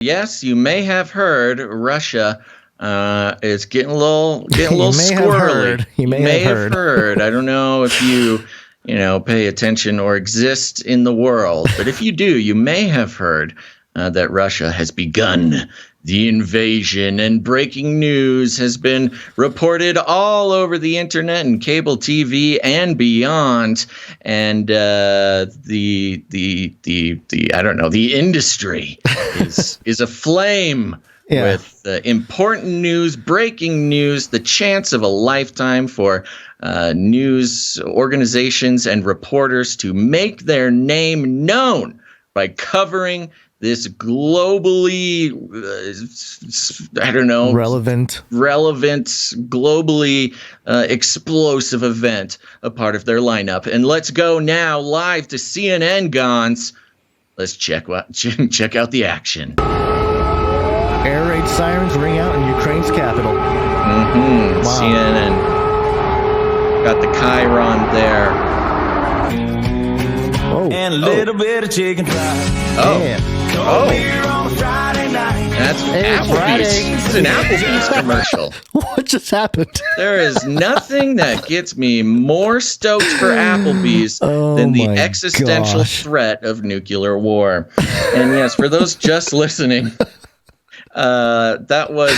Yes, you may have heard Russia is getting a little squirrely. You may have heard. I don't know if you pay attention or exist in the world, but if you do, you may have heard that Russia has begun the invasion, and breaking news has been reported all over the internet and cable TV and beyond. And the industry is aflame with important news, breaking news, the chance of a lifetime for news organizations and reporters to make their name known by covering this globally, relevant, globally explosive event, a part of their lineup. And let's go now live to CNN, Gonz. Let's check out the action. Air raid sirens ring out in Ukraine's capital. Wow. CNN got the Chiron there. And a little bit of chicken fried. That's Applebee's. It's an Applebee's commercial. What just happened? There is nothing that gets me more stoked for Applebee's than the existential threat of nuclear war. And yes, for those just listening, that was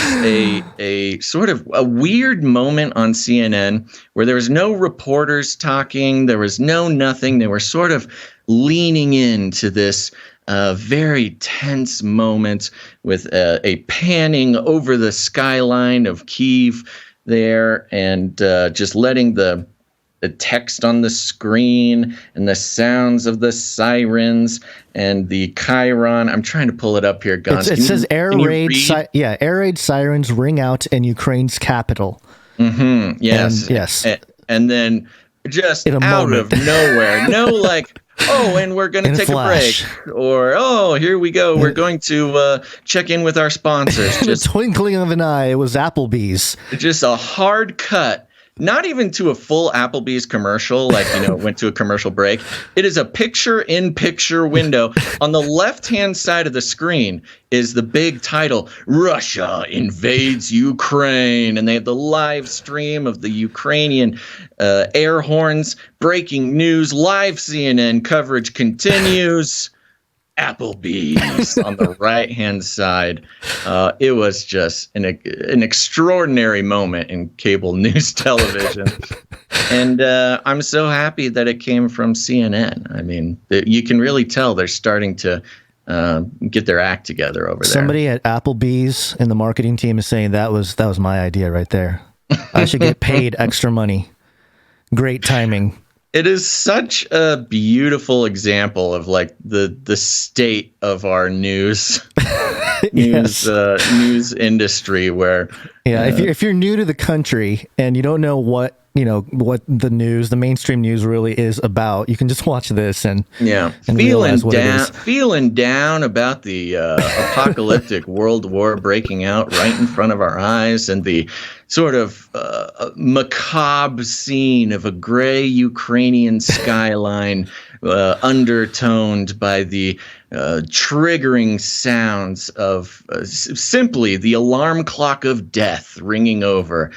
a sort of a weird moment on CNN where there was no reporters talking. There was nothing. They were sort of leaning into this very tense moment with a panning over the skyline of Kyiv there, and just letting the text on the screen and the sounds of the sirens and the Chiron. I'm trying to pull it up here, Gonz. It says air raid sirens ring out in Ukraine's capital. Mm-hmm. Yes. And then just out of nowhere, and we're going to take a break. Or, here we go. We're going to check in with our sponsors. Just twinkling of an eye, it was Applebee's. Just a hard cut. Not even to a full Applebee's commercial, went to a commercial break. It is a picture-in-picture window. On the left-hand side of the screen is the big title, Russia invades Ukraine. And they have the live stream of the Ukrainian air horns, breaking news, live CNN coverage continues. Applebee's on the right-hand side. It was just an extraordinary moment in cable news television. And I'm so happy that it came from CNN. I mean, you can really tell they're starting to get their act together over there. Somebody at Applebee's in the marketing team is saying that was my idea right there. I should get paid extra money. Great timing. It is such a beautiful example of the state of our news industry, where if you're new to the country and you don't know what the mainstream news really is about, you can just watch this and feeling down about the apocalyptic world war breaking out right in front of our eyes, and the sort of macabre scene of a gray Ukrainian skyline undertoned by the triggering sounds of simply the alarm clock of death ringing over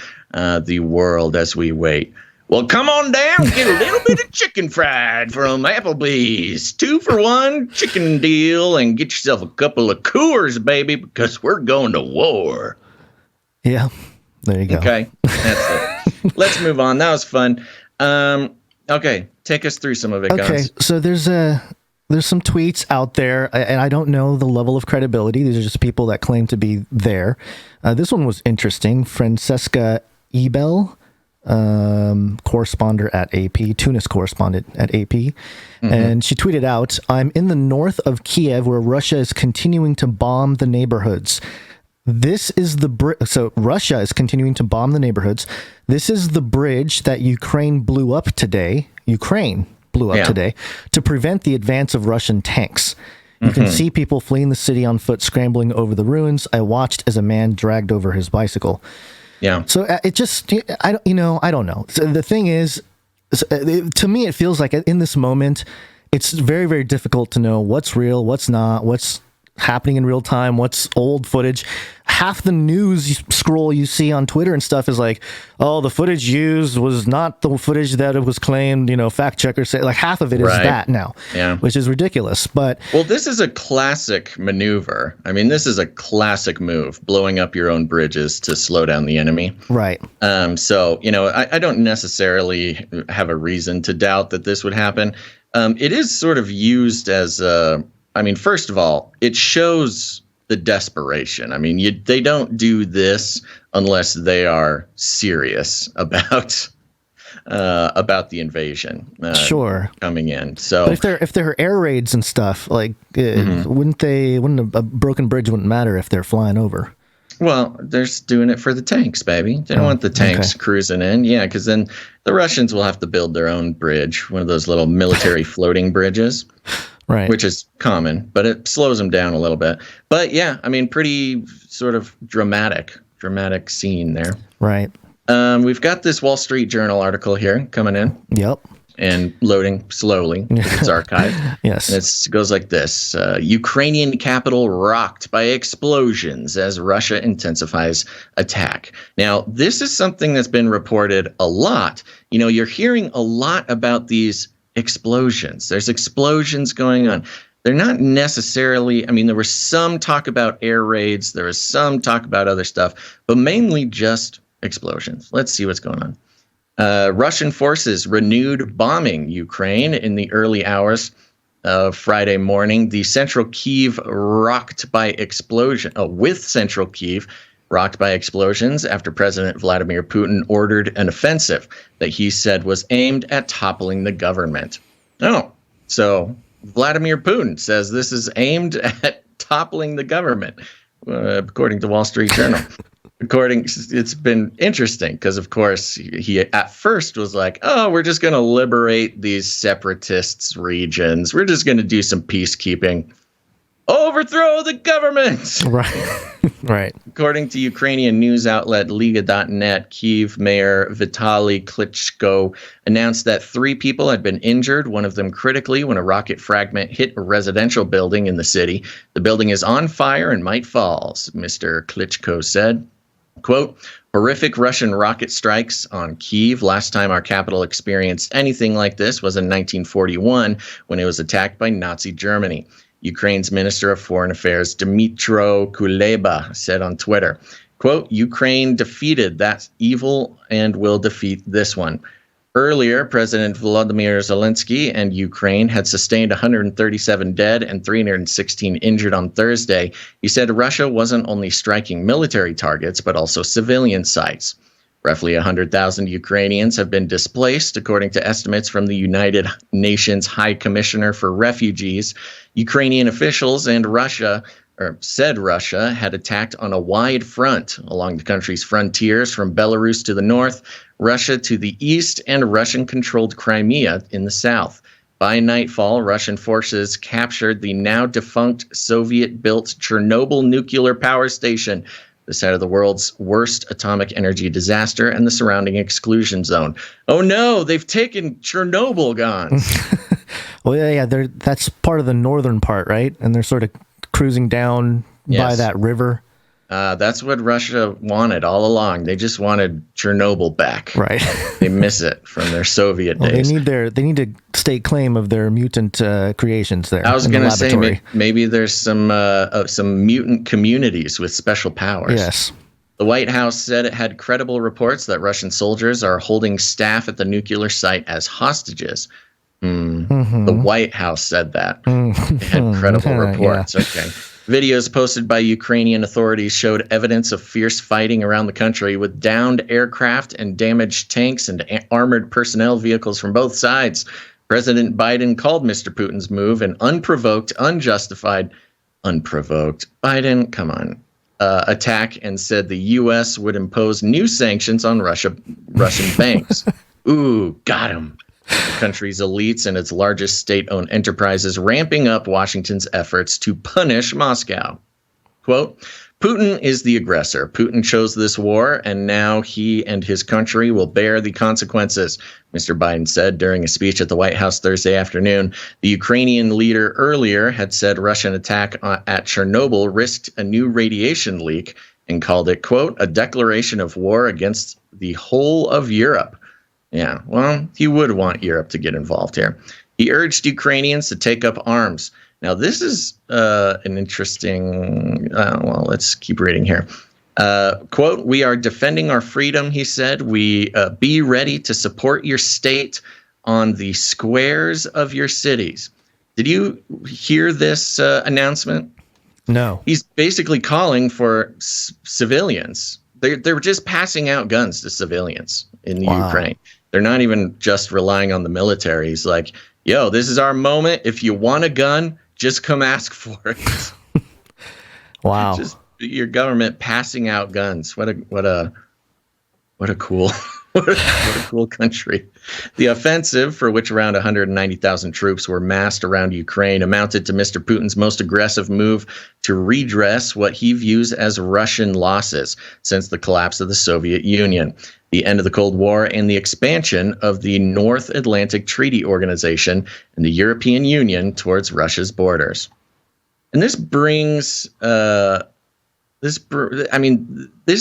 the world as we wait. Well, come on down, get a little bit of chicken fried from Applebee's. 2-for-1 chicken deal, and get yourself a couple of Coors, baby, because we're going to war. Yeah, there you go. Okay, that's it. Let's move on. That was fun. Okay, take us through some of it, guys. Okay, so there's some tweets out there, and I don't know the level of credibility. These are just people that claim to be there. This one was interesting. Francesca Ebel, correspondent at AP, Tunis correspondent at AP, and she tweeted out, "I'm in the north of Kiev where Russia is continuing to bomb the neighborhoods. So Russia is continuing to bomb the neighborhoods. This is the bridge that Ukraine blew up today to prevent the advance of Russian tanks. You can see people fleeing the city on foot, scrambling over the ruins. I watched as a man dragged over his bicycle." Yeah. So it just, I don't know. So the thing is, to me, it feels like in this moment, it's very, very difficult to know what's real, what's not, what's happening in real time, what's old footage. Half the news scroll you see on Twitter and stuff is like, oh, the footage used was not the footage that it was claimed, fact checkers say. Like half of it is that now, which is ridiculous. But well, this is a classic maneuver. I mean, this is a classic move, blowing up your own bridges to slow down the enemy. Right. So, I don't necessarily have a reason to doubt that this would happen. It is sort of used as first of all, it shows the desperation. I mean, they don't do this unless they are serious about the invasion coming in. So, but if there are air raids and stuff, like wouldn't a broken bridge wouldn't matter if they're flying over? Well, they're doing it for the tanks, baby. They don't want the tanks cruising in. Yeah, because then the Russians will have to build their own bridge, one of those little military floating bridges. Right. Which is common, but it slows them down a little bit. But yeah, I mean, pretty sort of dramatic scene there. Right. We've got this Wall Street Journal article here coming in. Yep. And loading slowly because it's archived. Yes. And it goes like this. Ukrainian capital rocked by explosions as Russia intensifies attack. Now, this is something that's been reported a lot. You're hearing a lot about these explosions. There's explosions going on. They're not necessarily, there was some talk about air raids. There was some talk about other stuff, but mainly just explosions. Let's see what's going on. Russian forces renewed bombing Ukraine in the early hours of Friday morning. The central Kyiv rocked by explosion. With central Kyiv rocked by explosions after President Vladimir Putin ordered an offensive that he said was aimed at toppling the government. So Vladimir Putin says this is aimed at toppling the government, according to Wall Street Journal. It's been interesting because, of course, he at first was like, we're just going to liberate these separatists regions. We're just going to do some peacekeeping. Overthrow the government! Right. According to Ukrainian news outlet Liga.net, Kyiv Mayor Vitaly Klitschko announced that 3 people had been injured, one of them critically, when a rocket fragment hit a residential building in the city. The building is on fire and might fall, Mr. Klitschko said. Quote, horrific Russian rocket strikes on Kyiv. Last time our capital experienced anything like this was in 1941 when it was attacked by Nazi Germany. Ukraine's Minister of Foreign Affairs, Dmytro Kuleba, said on Twitter, quote, Ukraine defeated that evil and will defeat this one. Earlier, President Volodymyr Zelensky and Ukraine had sustained 137 dead and 316 injured on Thursday. He said Russia wasn't only striking military targets, but also civilian sites. Roughly 100,000 Ukrainians have been displaced, according to estimates from the United Nations High Commissioner for Refugees. Ukrainian officials and said Russia had attacked on a wide front along the country's frontiers from Belarus to the north, Russia to the east, and Russian-controlled Crimea in the south. By nightfall, Russian forces captured the now-defunct Soviet-built Chernobyl nuclear power station, the site of the world's worst atomic energy disaster and the surrounding exclusion zone. Oh no, they've taken Chernobyl, Gonz. Well, yeah, that's part of the northern part, right? And they're sort of cruising down by that river. That's what Russia wanted all along. They just wanted Chernobyl back. Right. They miss it from their Soviet days. They need to stake claim of their mutant creations there. I was going to say maybe there's some mutant communities with special powers. Yes. The White House said it had credible reports that Russian soldiers are holding staff at the nuclear site as hostages. Mm-hmm. The White House said that. They had credible reports. Yeah. Okay. Videos posted by Ukrainian authorities showed evidence of fierce fighting around the country with downed aircraft and damaged tanks and armored personnel vehicles from both sides. President Biden called Mr. Putin's move an unprovoked, Biden, come on, attack and said the U.S. would impose new sanctions on Russian banks. Ooh, got him. The country's elites and its largest state-owned enterprises ramping up Washington's efforts to punish Moscow. Quote, Putin is the aggressor. Putin chose this war, and now he and his country will bear the consequences, Mr. Biden said during a speech at the White House Thursday afternoon. The Ukrainian leader earlier had said Russian attack at Chernobyl risked a new radiation leak and called it, quote, a declaration of war against the whole of Europe. Yeah, well, he would want Europe to get involved here. He urged Ukrainians to take up arms. Now, this is an interesting, well, let's keep reading here. Quote, we are defending our freedom, he said. We be ready to support your state on the squares of your cities. Did you hear this announcement? No. He's basically calling for civilians. They were just passing out guns to civilians in Ukraine. They're not even just relying on the military. He's like, yo, this is our moment. If you want a gun, just come ask for it. Wow. Just your government passing out guns. What a cool what a cool country. The offensive, for which around 190,000 troops were massed around Ukraine, amounted to Mr. Putin's most aggressive move to redress what he views as Russian losses since the collapse of the Soviet Union, the end of the Cold War, and the expansion of the North Atlantic Treaty Organization and the European Union towards Russia's borders. And this brings, this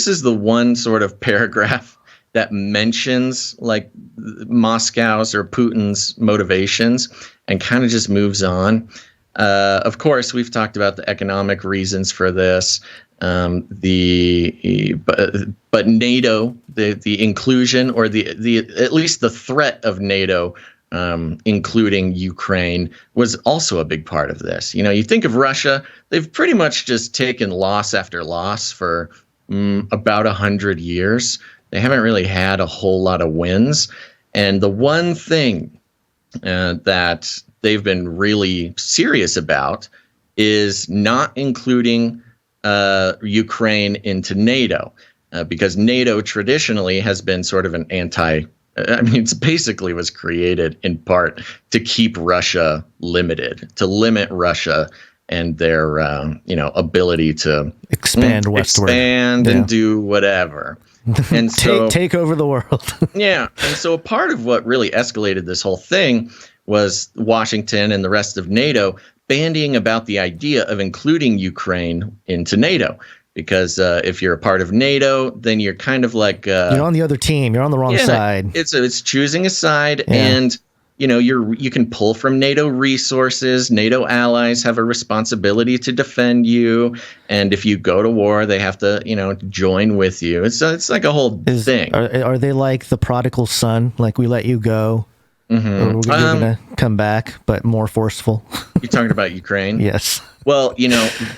is the one sort of paragraph that mentions like Moscow's or Putin's motivations and kind of just moves on. Of course, we've talked about the economic reasons for this. But NATO, the inclusion or the at least the threat of NATO, including Ukraine, was also a big part of this. You know, you think of Russia, they've pretty much just taken loss after loss for about 100 years. They haven't really had a whole lot of wins. And the one thing that they've been really serious about is not including Ukraine into NATO, because NATO traditionally has been sort of an it's basically was created in part to keep Russia limited, to limit Russia and their ability to expand westward, and do whatever. And so take over the world. Yeah. And so a part of what really escalated this whole thing was Washington and the rest of NATO bandying about the idea of including Ukraine into NATO. Because if you're a part of NATO, then you're kind of like you're on the other team. You're on the wrong side. It's choosing a side, and you can pull from NATO resources. NATO allies have a responsibility to defend you, and if you go to war, they have to join with you. It's like a whole thing. Are they like the prodigal son? Like, we let you go, or we're gonna come back, but more forceful. You're talking about Ukraine? Yes. Well,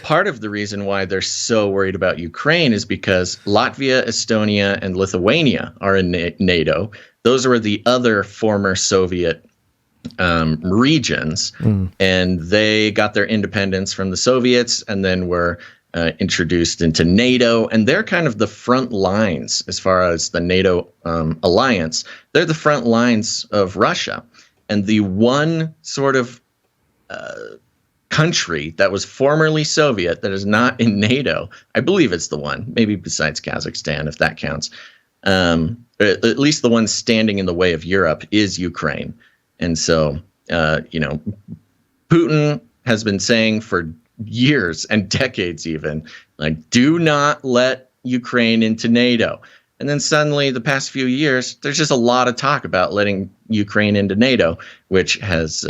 part of the reason why they're so worried about Ukraine is because Latvia, Estonia, and Lithuania are in NATO. Those were the other former Soviet regions, and they got their independence from the Soviets and then were introduced into NATO. And they're kind of the front lines as far as the NATO alliance. They're the front lines of Russia. And the one sort of country that was formerly Soviet that is not in NATO, I believe it's the one, maybe besides Kazakhstan, if that counts, at least the one standing in the way of Europe is Ukraine. And so, Putin has been saying for years and decades even, like, do not let Ukraine into NATO. And then suddenly, the past few years, there's just a lot of talk about letting Ukraine into NATO, which has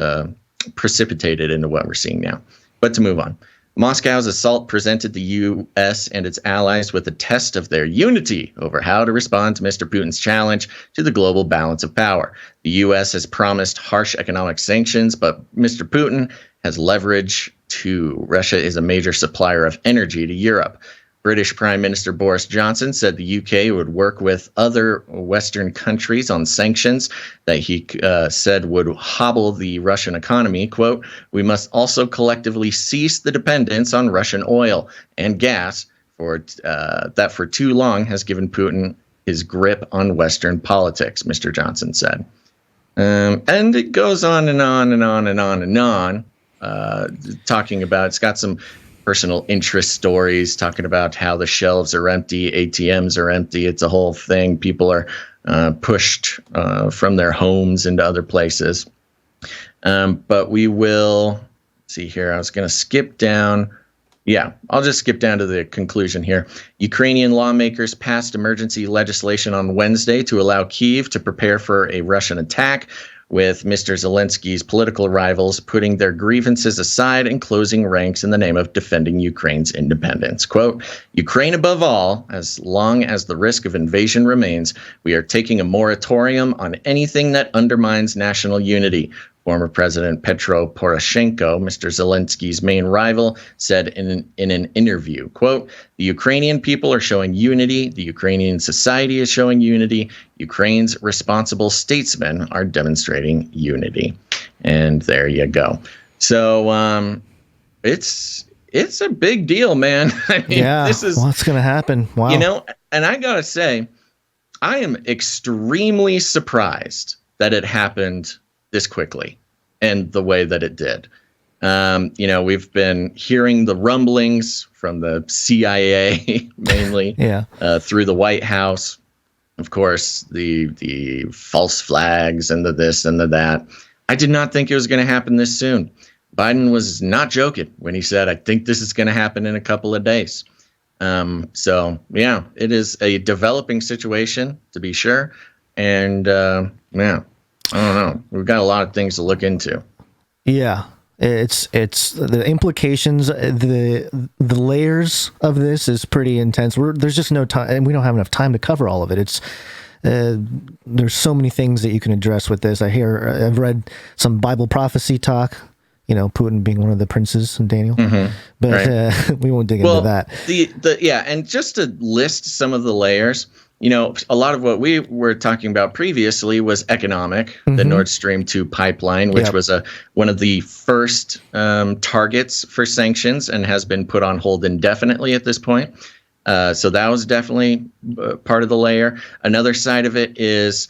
precipitated into what we're seeing now. But to move on, Moscow's assault presented the U.S. and its allies with a test of their unity over how to respond to Mr. Putin's challenge to the global balance of power. The U.S. has promised harsh economic sanctions, but Mr. Putin has leverage too. Russia is a major supplier of energy to Europe. British Prime Minister Boris Johnson said the UK would work with other Western countries on sanctions that he said would hobble the Russian economy. Quote, we must also collectively cease the dependence on Russian oil and gas that for too long has given Putin his grip on Western politics, Mr. Johnson said. And it goes on and on and on and on and on, talking about, it's got some personal interest stories talking about how the shelves are empty, ATMs are empty. It's a whole thing. People are pushed from their homes into other places. But we will see here. I was going to skip down. Yeah, I'll just skip down to the conclusion here. Ukrainian lawmakers passed emergency legislation on Wednesday to allow Kyiv to prepare for a Russian attack, with Mr. Zelensky's political rivals putting their grievances aside and closing ranks in the name of defending Ukraine's independence. Quote, Ukraine above all, as long as the risk of invasion remains, we are taking a moratorium on anything that undermines national unity. Former President Petro Poroshenko, Mr. Zelensky's main rival, said in an interview, quote, the Ukrainian people are showing unity. The Ukrainian society is showing unity. Ukraine's responsible statesmen are demonstrating unity. And there you go. So it's a big deal, man. I mean, this is what's going to happen. Wow. You know, and I got to say, I am extremely surprised that it happened this quickly and the way that it did. You know, we've been hearing the rumblings from the CIA mainly through the White House. Of course, the false flags and the this and the that. I did not think it was going to happen this soon. Biden was not joking when he said, I think this is going to happen in a couple of days. So, yeah, it is a developing situation, to be sure. And, I don't know. We've got a lot of things to look into. Yeah, it's the implications, the layers of this is pretty intense. There's just no time, and we don't have enough time to cover all of it. It's there's so many things that you can address with this. I've read some Bible prophecy talk. You know, Putin being one of the princes and Daniel, but right. We won't dig into that. And just to list some of the layers. You know, a lot of what we were talking about previously was economic, the Nord Stream 2 pipeline, which was one of the first targets for sanctions and has been put on hold indefinitely at this point. So that was definitely part of the layer. Another side of it is,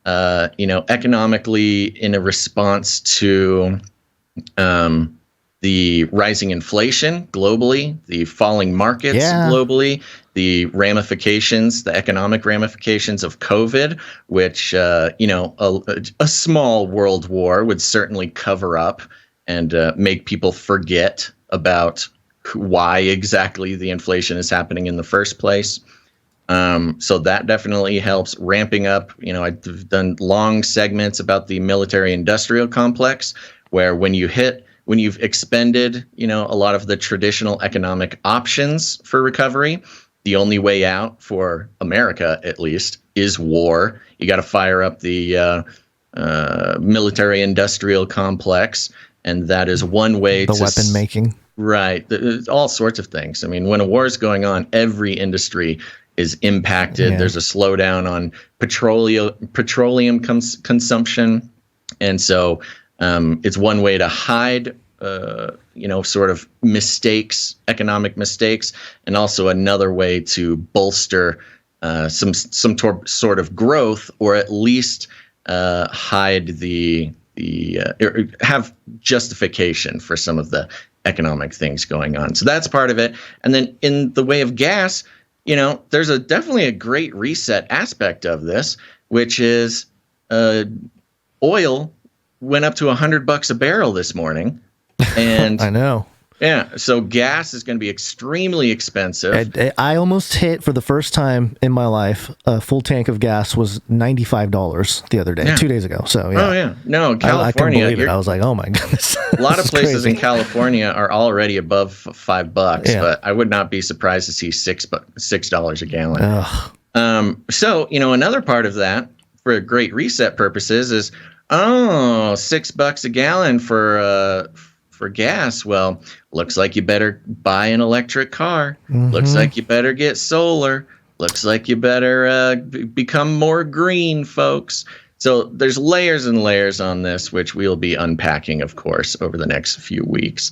economically in a response to the rising inflation globally, the falling markets globally, the ramifications, the economic ramifications of COVID, which, a small world war would certainly cover up and make people forget about why exactly the inflation is happening in the first place. So that definitely helps ramping up. You know, I've done long segments about the military industrial complex, where when you've expended, a lot of the traditional economic options for recovery, the only way out for America, at least, is war. You got to fire up the military industrial complex, and that is one way the weapon making. Right. All sorts of things. I mean, when a war is going on, every industry is impacted. There's a slowdown on petroleum consumption. And so it's one way to hide sort of mistakes, economic mistakes, and also another way to bolster some sort of growth, or at least hide have justification for some of the economic things going on. So that's part of it. And then in the way of gas, there's definitely a great reset aspect of this, which is oil went up to $100 a barrel this morning. And I know. Yeah. So gas is going to be extremely expensive. I almost hit, for the first time in my life, a full tank of gas was $95 the other day, 2 days ago. So, yeah. Oh, yeah. No, California. I couldn't believe it. I was like, oh, my goodness. A lot of places in California are already above $5, but I would not be surprised to see $6 a gallon. So, another part of that, for great reset purposes, is, $6 a gallon for gas. Well, looks like you better buy an electric car. Looks like you better get solar. Looks like you better become more green, folks. So there's layers and layers on this, which we'll be unpacking, of course, over the next few weeks.